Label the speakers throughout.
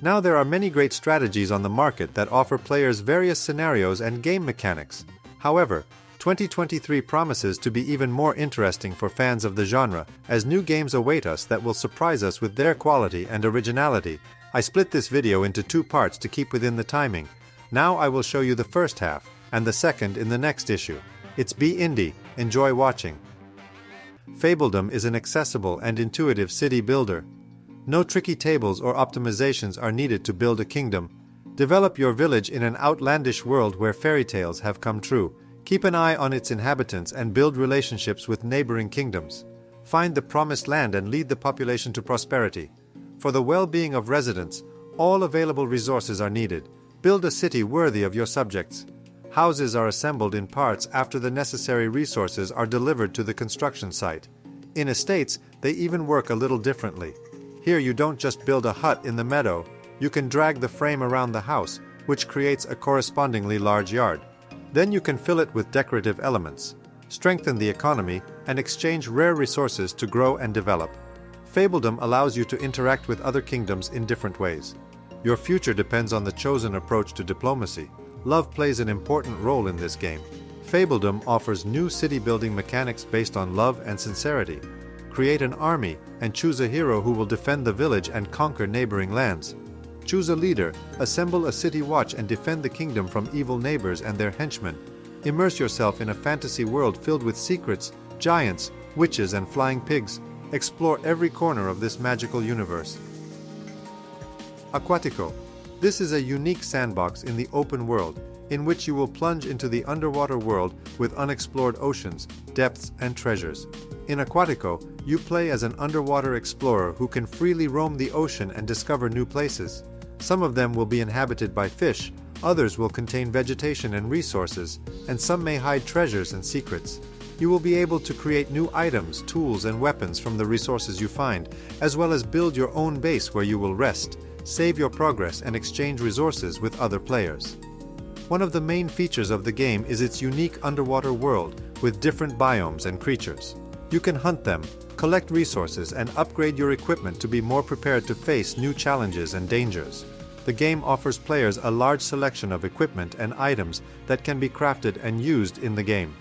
Speaker 1: Now there are many great strategies on the market that offer players various scenarios and game mechanics. However, 2023 promises to be even more interesting for fans of the genre, as new games await us that will surprise us with their quality and originality. I split this video into two parts to keep within the timing. Now I will show you the first half, and the second in the next issue. It's Be Indie, enjoy watching. Fabledom is an accessible and intuitive city builder. No tricky tables or optimizations are needed to build a kingdom. Develop your village in an outlandish world where fairy tales have come true. Keep an eye on its inhabitants and build relationships with neighboring kingdoms. Find the promised land and lead the population to prosperity. For the well-being of residents, all available resources are needed. Build a city worthy of your subjects. Houses are assembled in parts after the necessary resources are delivered to the construction site. In estates, they even work a little differently. Here you don't just build a hut in the meadow, you can drag the frame around the house, which creates a correspondingly large yard. Then you can fill it with decorative elements, strengthen the economy, and exchange rare resources to grow and develop. Fabledom allows you to interact with other kingdoms in different ways. Your future depends on the chosen approach to diplomacy. Love plays an important role in this game. Fabledom offers new city-building mechanics based on love and sincerity. Create an army and choose a hero who will defend the village and conquer neighboring lands. Choose a leader, assemble a city watch and defend the kingdom from evil neighbors and their henchmen. Immerse yourself in a fantasy world filled with secrets, giants, witches and flying pigs. Explore every corner of this magical universe. Aquatico. This is a unique sandbox in the open world, in which you will plunge into the underwater world with unexplored oceans, depths, and treasures. In Aquatico, you play as an underwater explorer who can freely roam the ocean and discover new places. Some of them will be inhabited by fish, others will contain vegetation and resources, and some may hide treasures and secrets. You will be able to create new items, tools, and weapons from the resources you find, as well as build your own base where you will rest, save your progress, and exchange resources with other players. One of the main features of the game is its unique underwater world, with different biomes and creatures. You can hunt them, collect resources, and upgrade your equipment to be more prepared to face new challenges and dangers. The game offers players a large selection of equipment and items that can be crafted and used in the game.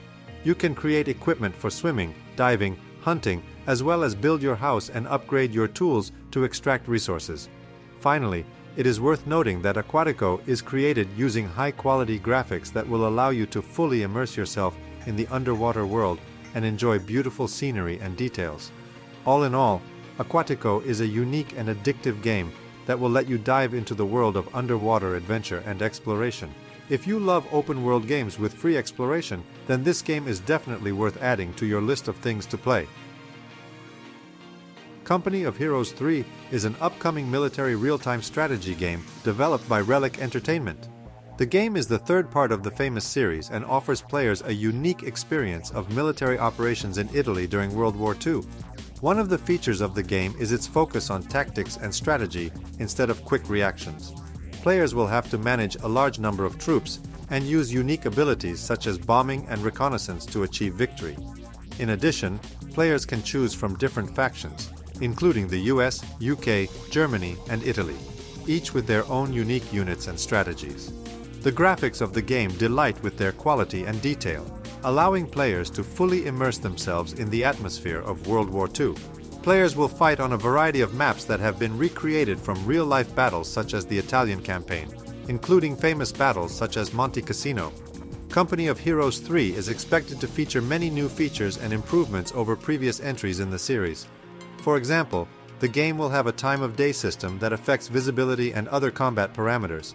Speaker 1: You can create equipment for swimming, diving, hunting, as well as build your house and upgrade your tools to extract resources. Finally, it is worth noting that Aquatico is created using high-quality graphics that will allow you to fully immerse yourself in the underwater world and enjoy beautiful scenery and details. All in all, Aquatico is a unique and addictive game that will let you dive into the world of underwater adventure and exploration. If you love open-world games with free exploration, then this game is definitely worth adding to your list of things to play. Company of Heroes 3 is an upcoming military real-time strategy game developed by Relic Entertainment. The game is the third part of the famous series and offers players a unique experience of military operations in Italy during World War II. One of the features of the game is its focus on tactics and strategy instead of quick reactions. Players will have to manage a large number of troops and use unique abilities such as bombing and reconnaissance to achieve victory. In addition, players can choose from different factions, including the US, UK, Germany, and Italy, each with their own unique units and strategies. The graphics of the game delight with their quality and detail, allowing players to fully immerse themselves in the atmosphere of World War II. Players will fight on a variety of maps that have been recreated from real-life battles such as the Italian campaign, including famous battles such as Monte Cassino. Company of Heroes 3 is expected to feature many new features and improvements over previous entries in the series. For example, the game will have a time-of-day system that affects visibility and other combat parameters.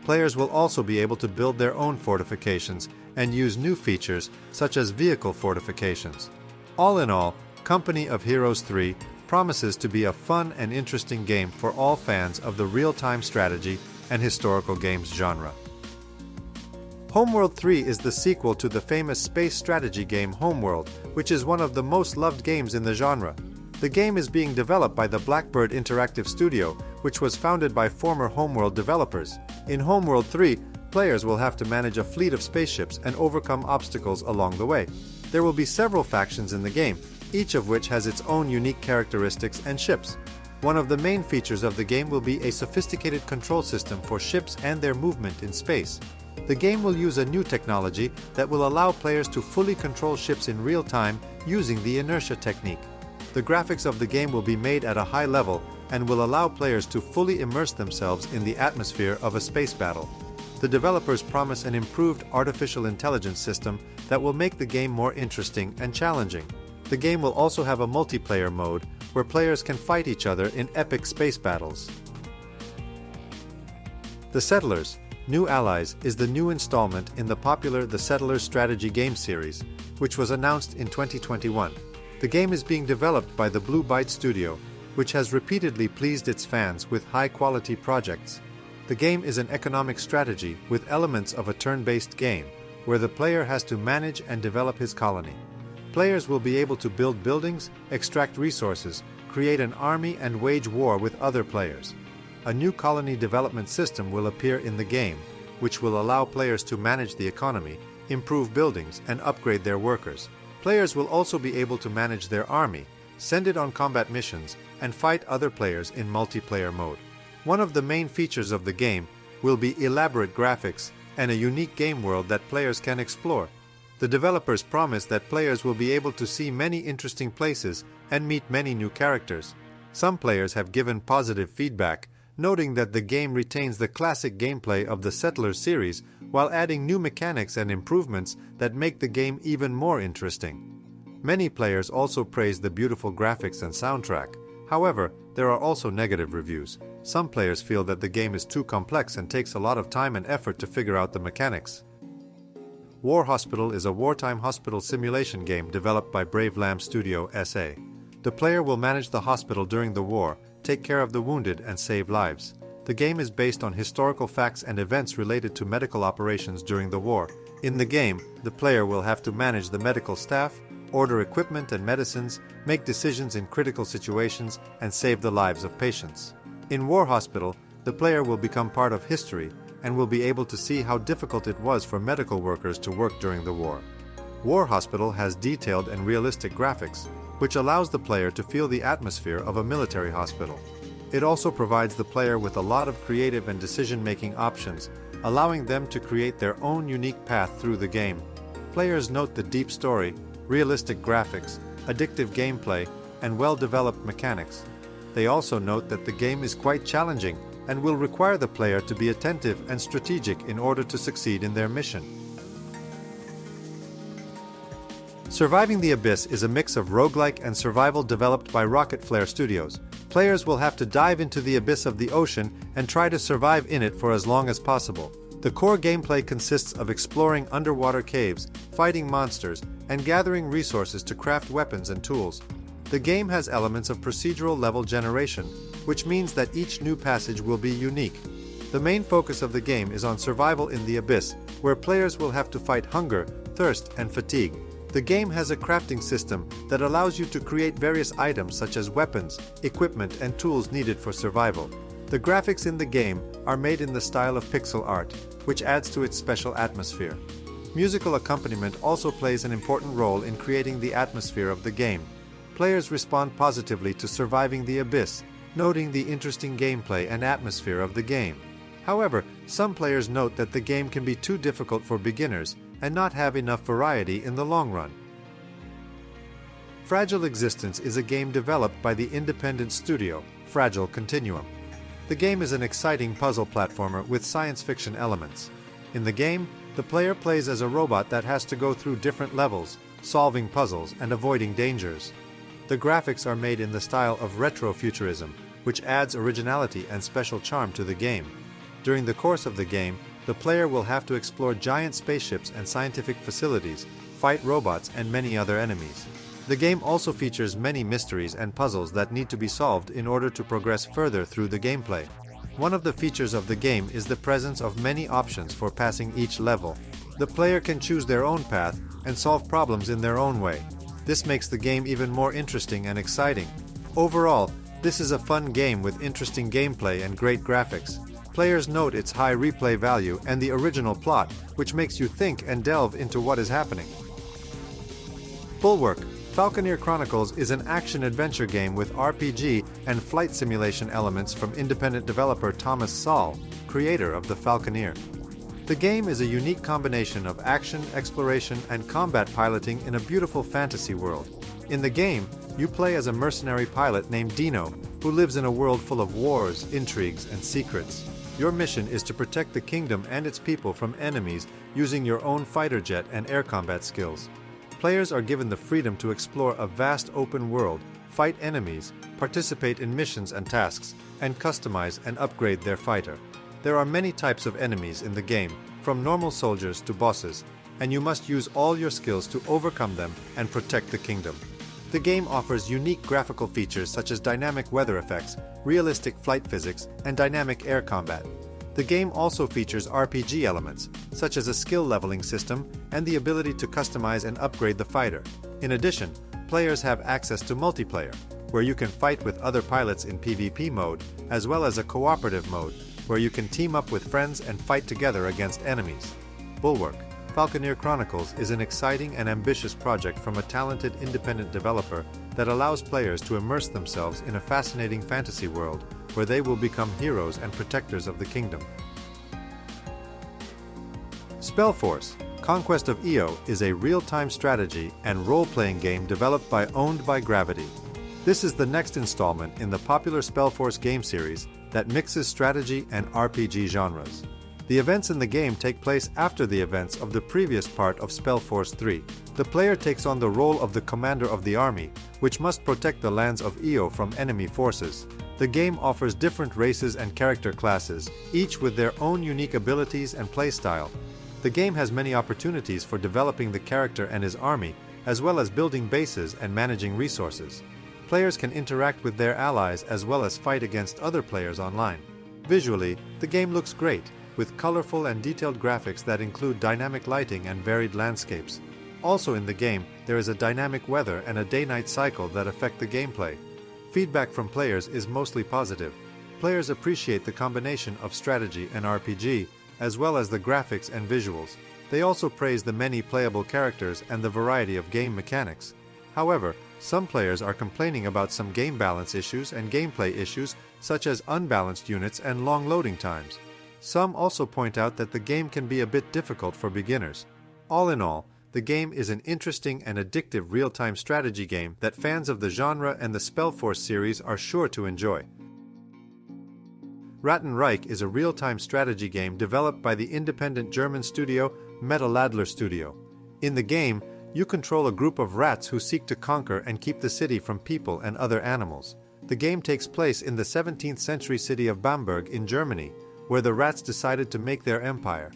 Speaker 1: Players will also be able to build their own fortifications and use new features such as vehicle fortifications. All in all, Company of Heroes 3 promises to be a fun and interesting game for all fans of the real-time strategy and historical games genre. Homeworld 3 is the sequel to the famous space strategy game Homeworld, which is one of the most loved games in the genre. The game is being developed by the Blackbird Interactive Studio, which was founded by former Homeworld developers. In Homeworld 3, players will have to manage a fleet of spaceships and overcome obstacles along the way. There will be several factions in the game, each of which has its own unique characteristics and ships. One of the main features of the game will be a sophisticated control system for ships and their movement in space. The game will use a new technology that will allow players to fully control ships in real time using the inertia technique. The graphics of the game will be made at a high level and will allow players to fully immerse themselves in the atmosphere of a space battle. The developers promise an improved artificial intelligence system that will make the game more interesting and challenging. The game will also have a multiplayer mode where players can fight each other in epic space battles. The Settlers: New Allies is the new installment in the popular The Settlers strategy game series, which was announced in 2021. The game is being developed by the Blue Byte Studio, which has repeatedly pleased its fans with high-quality projects. The game is an economic strategy with elements of a turn-based game, where the player has to manage and develop his colony. Players will be able to build buildings, extract resources, create an army, and wage war with other players. A new colony development system will appear in the game, which will allow players to manage the economy, improve buildings, and upgrade their workers. Players will also be able to manage their army, send it on combat missions, and fight other players in multiplayer mode. One of the main features of the game will be elaborate graphics and a unique game world that players can explore. The developers promise that players will be able to see many interesting places and meet many new characters. Some players have given positive feedback, noting that the game retains the classic gameplay of the Settlers series while adding new mechanics and improvements that make the game even more interesting. Many players also praise the beautiful graphics and soundtrack. However, there are also negative reviews. Some players feel that the game is too complex and takes a lot of time and effort to figure out the mechanics. War Hospital is a wartime hospital simulation game developed by Brave Lamb Studio SA. The player will manage the hospital during the war, take care of the wounded, and save lives. The game is based on historical facts and events related to medical operations during the war. In the game, the player will have to manage the medical staff, order equipment and medicines, make decisions in critical situations, and save the lives of patients. In War Hospital, the player will become part of history and will be able to see how difficult it was for medical workers to work during the war. War Hospital has detailed and realistic graphics, which allows the player to feel the atmosphere of a military hospital. It also provides the player with a lot of creative and decision-making options, allowing them to create their own unique path through the game. Players note the deep story, realistic graphics, addictive gameplay, and well-developed mechanics. They also note that the game is quite challenging and will require the player to be attentive and strategic in order to succeed in their mission. Surviving the Abyss is a mix of roguelike and survival developed by Rocket Flare Studios. Players will have to dive into the abyss of the ocean and try to survive in it for as long as possible. The core gameplay consists of exploring underwater caves, fighting monsters, and gathering resources to craft weapons and tools. The game has elements of procedural level generation, which means that each new passage will be unique. The main focus of the game is on survival in the abyss, where players will have to fight hunger, thirst, and fatigue. The game has a crafting system that allows you to create various items such as weapons, equipment, and tools needed for survival. The graphics in the game are made in the style of pixel art, which adds to its special atmosphere. Musical accompaniment also plays an important role in creating the atmosphere of the game. Players respond positively to surviving the abyss, noting the interesting gameplay and atmosphere of the game. However, some players note that the game can be too difficult for beginners and not have enough variety in the long run. Fragile Existence is a game developed by the independent studio, Fragile Continuum. The game is an exciting puzzle platformer with science fiction elements. In the game, the player plays as a robot that has to go through different levels, solving puzzles and avoiding dangers. The graphics are made in the style of retrofuturism, which adds originality and special charm to the game. During the course of the game, the player will have to explore giant spaceships and scientific facilities, fight robots, and many other enemies. The game also features many mysteries and puzzles that need to be solved in order to progress further through the gameplay. One of the features of the game is the presence of many options for passing each level. The player can choose their own path and solve problems in their own way. This makes the game even more interesting and exciting. Overall, this is a fun game with interesting gameplay and great graphics. Players note its high replay value and the original plot, which makes you think and delve into what is happening. Bulwark: Falconeer Chronicles is an action-adventure game with RPG and flight simulation elements from independent developer Thomas Sowell, creator of the Falconeer. The game is a unique combination of action, exploration, and combat piloting in a beautiful fantasy world. In the game, you play as a mercenary pilot named Dino, who lives in a world full of wars, intrigues, and secrets. Your mission is to protect the kingdom and its people from enemies using your own fighter jet and air combat skills. Players are given the freedom to explore a vast open world, fight enemies, participate in missions and tasks, and customize and upgrade their fighter. There are many types of enemies in the game, from normal soldiers to bosses, and you must use all your skills to overcome them and protect the kingdom. The game offers unique graphical features such as dynamic weather effects, realistic flight physics, and dynamic air combat. The game also features RPG elements, such as a skill leveling system and the ability to customize and upgrade the fighter. In addition, players have access to multiplayer, where you can fight with other pilots in PvP mode, as well as a cooperative mode, where you can team up with friends and fight together against enemies. Bulwark: Falconeer Chronicles is an exciting and ambitious project from a talented independent developer that allows players to immerse themselves in a fascinating fantasy world where they will become heroes and protectors of the kingdom. Spellforce: Conquest of Io is a real-time strategy and role-playing game developed by Owned by Gravity. This is the next installment in the popular Spellforce game series that mixes strategy and RPG genres. The events in the game take place after the events of the previous part of Spellforce 3. The player takes on the role of the commander of the army, which must protect the lands of Io from enemy forces. The game offers different races and character classes, each with their own unique abilities and playstyle. The game has many opportunities for developing the character and his army, as well as building bases and managing resources. Players can interact with their allies as well as fight against other players online. Visually, the game looks great, with colorful and detailed graphics that include dynamic lighting and varied landscapes. Also in the game, there is a dynamic weather and a day-night cycle that affect the gameplay. Feedback from players is mostly positive. Players appreciate the combination of strategy and RPG, as well as the graphics and visuals. They also praise the many playable characters and the variety of game mechanics. However, some players are complaining about some game balance issues and gameplay issues, such as unbalanced units and long loading times. Some also point out that the game can be a bit difficult for beginners. All in all, the game is an interesting and addictive real-time strategy game that fans of the genre and the Spellforce series are sure to enjoy. Rat and Reich is a real-time strategy game developed by the independent German studio Metaladler Studio. In the game, you control a group of rats who seek to conquer and keep the city from people and other animals. The game takes place in the 17th century city of Bamberg in Germany, where the rats decided to make their empire.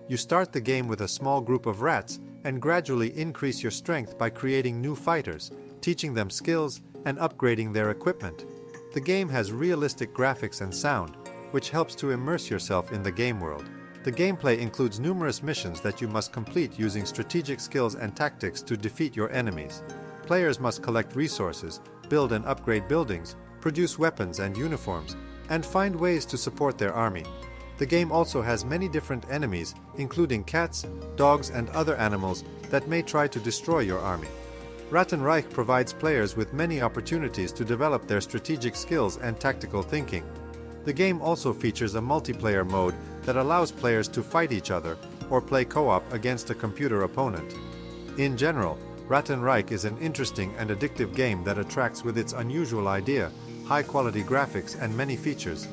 Speaker 1: You start the game with a small group of rats and gradually increase your strength by creating new fighters, teaching them skills, and upgrading their equipment. The game has realistic graphics and sound, which helps to immerse yourself in the game world. The gameplay includes numerous missions that you must complete using strategic skills and tactics to defeat your enemies. Players must collect resources, build and upgrade buildings, produce weapons and uniforms, and find ways to support their army. The game also has many different enemies, including cats, dogs, and other animals that may try to destroy your army. Rat and Reich provides players with many opportunities to develop their strategic skills and tactical thinking. The game also features a multiplayer mode that allows players to fight each other or play co-op against a computer opponent. In general, Rat and Reich is an interesting and addictive game that attracts with its unusual idea, high-quality graphics, and many features.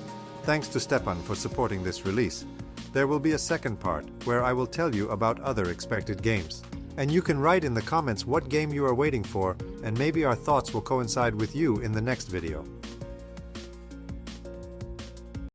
Speaker 1: Thanks to Stepan for supporting this release. There will be a second part, where I will tell you about other expected games. And you can write in the comments what game you are waiting for, and maybe our thoughts will coincide with you in the next video.